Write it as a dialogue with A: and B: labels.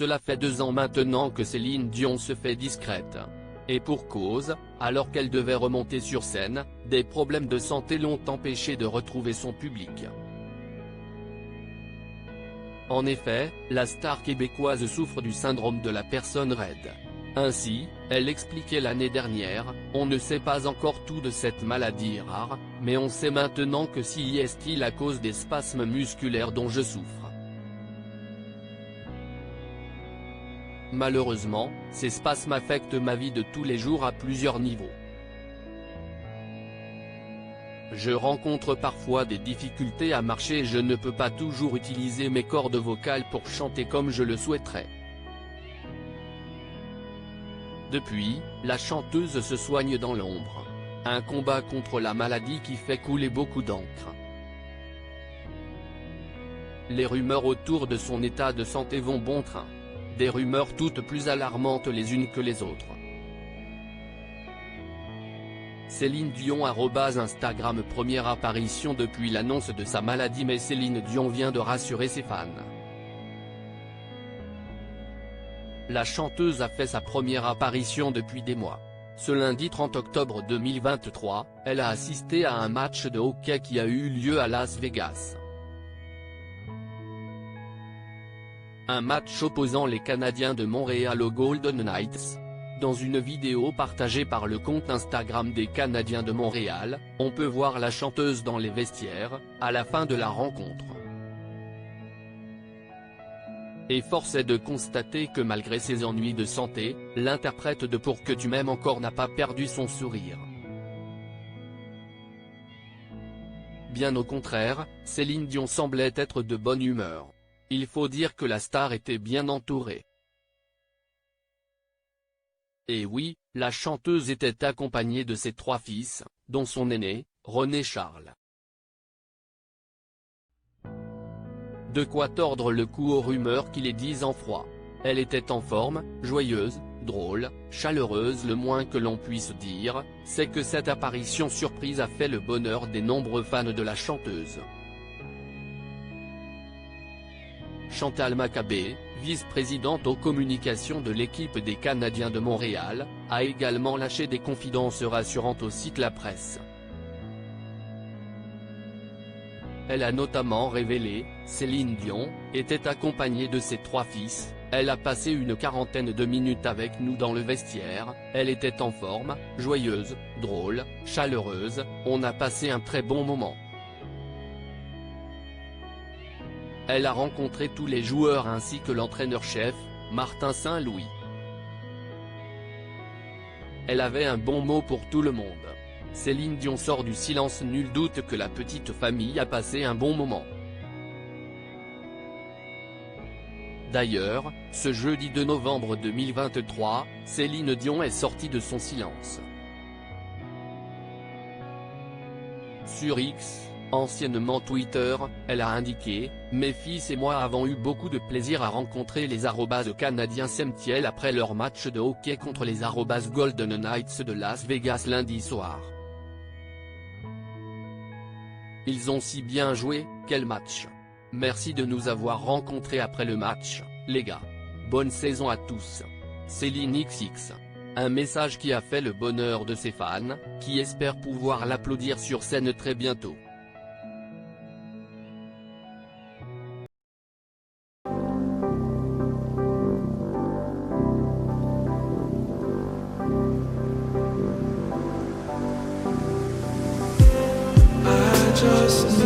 A: Cela fait 2 ans maintenant que Céline Dion se fait discrète. Et pour cause, alors qu'elle devait remonter sur scène, des problèmes de santé l'ont empêchée de retrouver son public. En effet, la star québécoise souffre du syndrome de la personne raide. Ainsi, elle expliquait l'année dernière, « On ne sait pas encore tout de cette maladie rare, mais on sait maintenant que c'est à cause des spasmes musculaires dont je souffre. Malheureusement, ces spasmes affectent ma vie de tous les jours à plusieurs niveaux. Je rencontre parfois des difficultés à marcher et je ne peux pas toujours utiliser mes cordes vocales pour chanter comme je le souhaiterais. » Depuis, la chanteuse se soigne dans l'ombre. Un combat contre la maladie qui fait couler beaucoup d'encre. Les rumeurs autour de son état de santé vont bon train. Des rumeurs toutes plus alarmantes les unes que les autres. Céline Dion @Instagram. Première apparition depuis l'annonce de sa maladie, mais Céline Dion vient de rassurer ses fans. La chanteuse a fait sa première apparition depuis des mois. Ce lundi 30 octobre 2023, elle a assisté à un match de hockey qui a eu lieu à Las Vegas. Un match opposant les Canadiens de Montréal aux Golden Knights. Dans une vidéo partagée par le compte Instagram des Canadiens de Montréal, on peut voir la chanteuse dans les vestiaires, à la fin de la rencontre. Et force est de constater que malgré ses ennuis de santé, l'interprète de Pour que tu m'aimes encore n'a pas perdu son sourire. Bien au contraire, Céline Dion semblait être de bonne humeur. Il faut dire que la star était bien entourée. Et oui, la chanteuse était accompagnée de ses 3 fils, dont son aîné, René Charles. De quoi tordre le cou aux rumeurs qui les disent en froid. Elle était en forme, joyeuse, drôle, chaleureuse. Le moins que l'on puisse dire, c'est que cette apparition surprise a fait le bonheur des nombreux fans de la chanteuse. Chantal Maccabé, vice-présidente aux communications de l'équipe des Canadiens de Montréal, a également lâché des confidences rassurantes au site La Presse. Elle a notamment révélé, Céline Dion, était accompagnée de ses 3 fils, elle a passé une 40aine de minutes avec nous dans le vestiaire, elle était en forme, joyeuse, drôle, chaleureuse, on a passé un très bon moment. Elle a rencontré tous les joueurs ainsi que l'entraîneur-chef, Martin Saint-Louis. Elle avait un bon mot pour tout le monde. Céline Dion sort du silence. Nul doute que la petite famille a passé un bon moment. D'ailleurs, ce jeudi 2 novembre 2023, Céline Dion est sortie de son silence. Sur X, anciennement Twitter, elle a indiqué, « Mes fils et moi avons eu beaucoup de plaisir à rencontrer les Canadiens SMTL après leur match de hockey contre les Golden Knights de Las Vegas lundi soir. Ils ont si bien joué, quel match. Merci de nous avoir rencontrés après le match, les gars. Bonne saison à tous. Céline XX. » Un message qui a fait le bonheur de ses fans, qui espèrent pouvoir l'applaudir sur scène très bientôt.
B: Just